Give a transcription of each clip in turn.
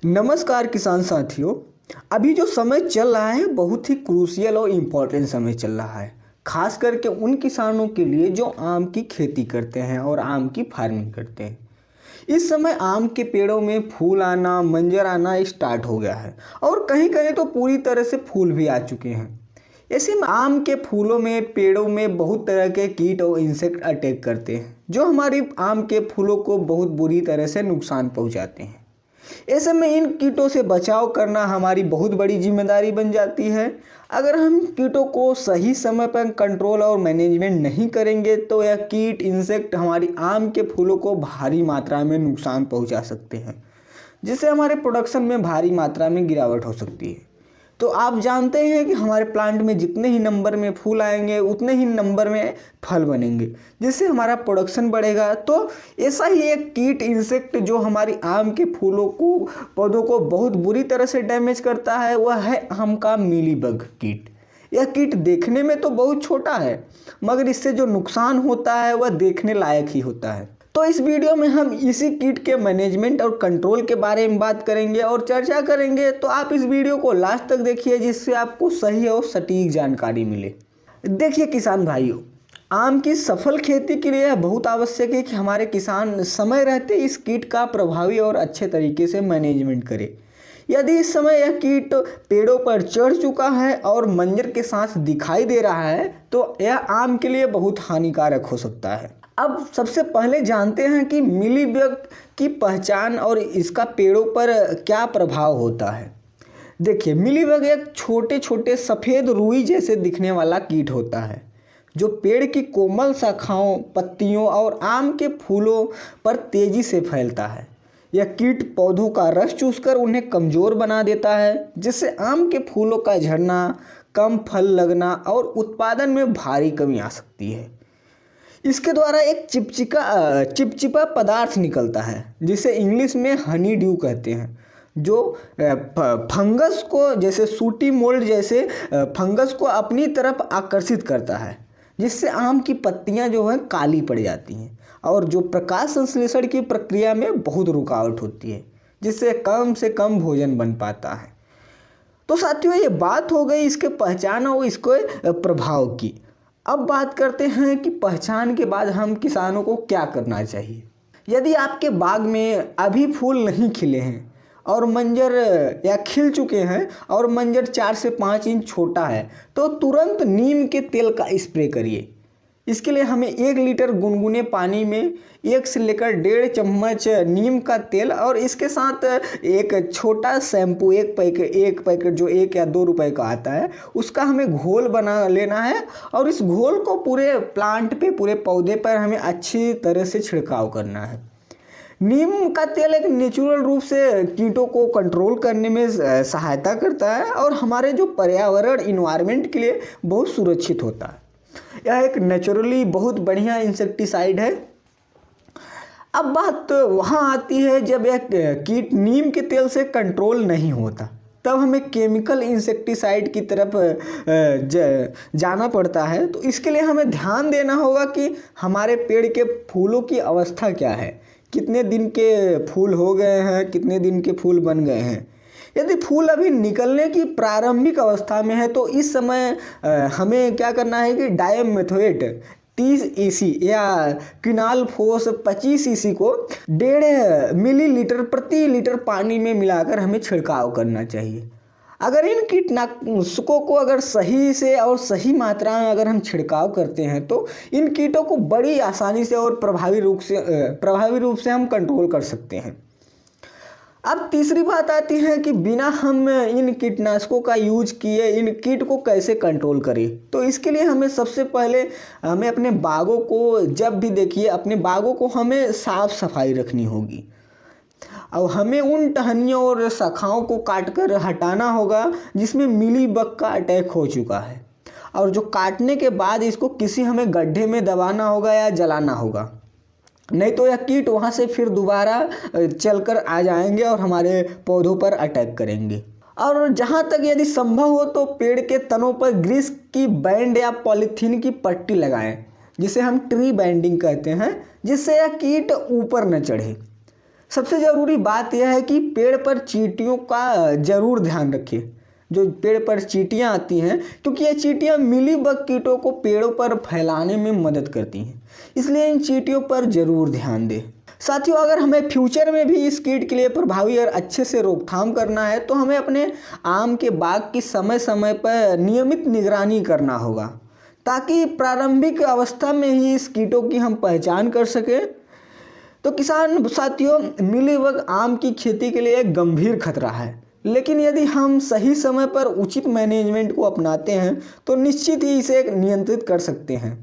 नमस्कार किसान साथियों। अभी जो समय चल रहा है बहुत ही क्रूशियल और इम्पोर्टेंट समय चल रहा है, खास करके उन किसानों के लिए जो आम की खेती करते हैं और आम की फार्मिंग करते हैं। इस समय आम के पेड़ों में फूल आना, मंजर आना स्टार्ट हो गया है और कहीं कहीं तो पूरी तरह से फूल भी आ चुके हैं। ऐसे में आम के फूलों में, पेड़ों में बहुत तरह के कीट और इंसेक्ट अटैक करते हैं जो हमारी आम के फूलों को बहुत बुरी तरह से नुकसान पहुंचाते हैं। ऐसे में इन कीटों से बचाव करना हमारी बहुत बड़ी जिम्मेदारी बन जाती है। अगर हम कीटों को सही समय पर कंट्रोल और मैनेजमेंट नहीं करेंगे तो यह कीट इंसेक्ट हमारी आम के फूलों को भारी मात्रा में नुकसान पहुंचा सकते हैं, जिससे हमारे प्रोडक्शन में भारी मात्रा में गिरावट हो सकती है। तो आप जानते हैं कि हमारे प्लांट में जितने ही नंबर में फूल आएंगे उतने ही नंबर में फल बनेंगे, जिससे हमारा प्रोडक्शन बढ़ेगा। तो ऐसा ही एक कीट इंसेक्ट जो हमारी आम के फूलों को, पौधों को बहुत बुरी तरह से डैमेज करता है, वह है आम का मीलीबग कीट। यह कीट देखने में तो बहुत छोटा है, मगर इससे जो नुकसान होता है वह देखने लायक ही होता है। तो इस वीडियो में हम इसी कीट के मैनेजमेंट और कंट्रोल के बारे में बात करेंगे और चर्चा करेंगे। तो आप इस वीडियो को लास्ट तक देखिए, जिससे आपको सही और सटीक जानकारी मिले। देखिए किसान भाइयों, आम की सफल खेती के लिए बहुत आवश्यक है कि हमारे किसान समय रहते इस कीट का प्रभावी और अच्छे तरीके से मैनेजमेंट करें। यदि इस समय यह कीट पेड़ों पर चढ़ चुका है और मंजर के साथ दिखाई दे रहा है तो यह आम के लिए बहुत हानिकारक हो सकता है। अब सबसे पहले जानते हैं कि मीलीबग की पहचान और इसका पेड़ों पर क्या प्रभाव होता है। देखिए, मीलीबग एक छोटे छोटे सफ़ेद रुई जैसे दिखने वाला कीट होता है जो पेड़ की कोमल शाखाओं, पत्तियों और आम के फूलों पर तेजी से फैलता है। यह कीट पौधों का रस चूसकर उन्हें कमज़ोर बना देता है, जिससे आम के फूलों का झड़ना, कम फल लगना और उत्पादन में भारी कमी आ सकती है। इसके द्वारा एक चिपचिपा पदार्थ निकलता है जिसे इंग्लिश में हनी ड्यू कहते हैं, जो फंगस को, जैसे सूटी मोल्ड जैसे फंगस को अपनी तरफ आकर्षित करता है, जिससे आम की पत्तियां जो है काली पड़ जाती हैं और जो प्रकाश संश्लेषण की प्रक्रिया में बहुत रुकावट होती है, जिससे कम से कम भोजन बन पाता है। तो साथियों, ये बात हो गई इसके पहचान और इसके प्रभाव की। अब बात करते हैं कि पहचान के बाद हम किसानों को क्या करना चाहिए। यदि आपके बाग में अभी फूल नहीं खिले हैं और मंजर या खिल चुके हैं और मंजर 4 से 5 इंच छोटा है तो तुरंत नीम के तेल का स्प्रे करिए। इसके लिए हमें 1 लीटर गुनगुने पानी में 1 से लेकर 1.5 चम्मच नीम का तेल और इसके साथ एक छोटा शैम्पू, एक पैकेट जो 1 या 2 रुपए का आता है, उसका हमें घोल बना लेना है और इस घोल को पूरे प्लांट पे, पूरे पौधे पर हमें अच्छी तरह से छिड़काव करना है। नीम का तेल एक नेचुरल रूप से कीटों को कंट्रोल करने में सहायता करता है और हमारे जो पर्यावरण, इन्वायरमेंट के लिए बहुत सुरक्षित होता है। यह एक नेचुरली बहुत बढ़िया इंसेक्टिसाइड है। अब बात वहाँ आती है जब यह कीट नीम के तेल से कंट्रोल नहीं होता, तब हमें केमिकल इंसेक्टिसाइड की तरफ जाना पड़ता है। तो इसके लिए हमें ध्यान देना होगा कि हमारे पेड़ के फूलों की अवस्था क्या है, कितने दिन के फूल हो गए हैं, कितने दिन के फूल बन गए हैं। यदि फूल अभी निकलने की प्रारंभिक अवस्था में है तो इस समय हमें क्या करना है कि डायमेथोएट 30 EC या क्विनालफोस 25 EC को 1.5 मिलीलीटर प्रति लीटर पानी में मिलाकर हमें छिड़काव करना चाहिए। अगर इन कीटनाशकों को अगर सही से और सही मात्रा में अगर हम छिड़काव करते हैं तो इन कीटों को बड़ी आसानी से और प्रभावी रूप से हम कंट्रोल कर सकते हैं। अब तीसरी बात आती है कि बिना हम इन कीटनाशकों का यूज किए इन कीट को कैसे कंट्रोल करें। तो इसके लिए हमें सबसे पहले हमें अपने बागों को, जब भी देखिए अपने बागों को हमें साफ सफाई रखनी होगी और हमें उन टहनियों और शाखाओं को काटकर हटाना होगा जिसमें मीलीबग का अटैक हो चुका है, और जो काटने के बाद इसको किसी हमें गड्ढे में दबाना होगा या जलाना होगा, नहीं तो यह कीट वहाँ से फिर दोबारा चलकर आ जाएंगे और हमारे पौधों पर अटैक करेंगे। और जहाँ तक यदि संभव हो तो पेड़ के तनों पर ग्रीस की बैंड या पॉलीथीन की पट्टी लगाएं, जिसे हम ट्री बैंडिंग कहते हैं, जिससे यह कीट ऊपर न चढ़े। सबसे ज़रूरी बात यह है कि पेड़ पर चींटियों का ज़रूर ध्यान रखिए। जो पेड़ पर चींटियाँ आती हैं, क्योंकि ये चींटियाँ मिलीबग कीटों को पेड़ों पर फैलाने में मदद करती हैं, इसलिए इन चींटियों पर ज़रूर ध्यान दें। साथियों, अगर हमें फ्यूचर में भी इस कीट के लिए प्रभावी और अच्छे से रोकथाम करना है तो हमें अपने आम के बाग की समय समय पर नियमित निगरानी करना होगा, ताकि प्रारंभिक अवस्था में ही इस कीटों की हम पहचान कर सकें। तो किसान साथियों, मिलीबग आम की खेती के लिए एक गंभीर खतरा है, लेकिन यदि हम सही समय पर उचित मैनेजमेंट को अपनाते हैं तो निश्चित ही इसे नियंत्रित कर सकते हैं।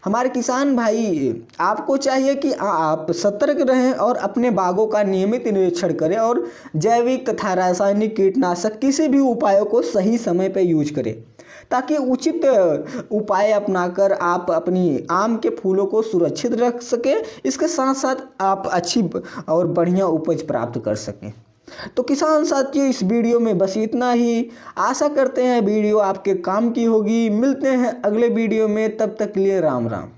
हमारे किसान भाई, आपको चाहिए कि आप सतर्क रहें और अपने बागों का नियमित निरीक्षण करें और जैविक तथा रासायनिक कीटनाशक किसी भी उपायों को सही समय पर यूज करें, ताकि उचित उपाय अपनाकर आप अपनी आम के फूलों को सुरक्षित रख सकें। इसके साथ साथ आप अच्छी और बढ़िया उपज प्राप्त कर सकें। तो किसान साथियों, इस वीडियो में बस इतना ही। आशा करते हैं वीडियो आपके काम की होगी। मिलते हैं अगले वीडियो में, तब तक के लिए राम राम।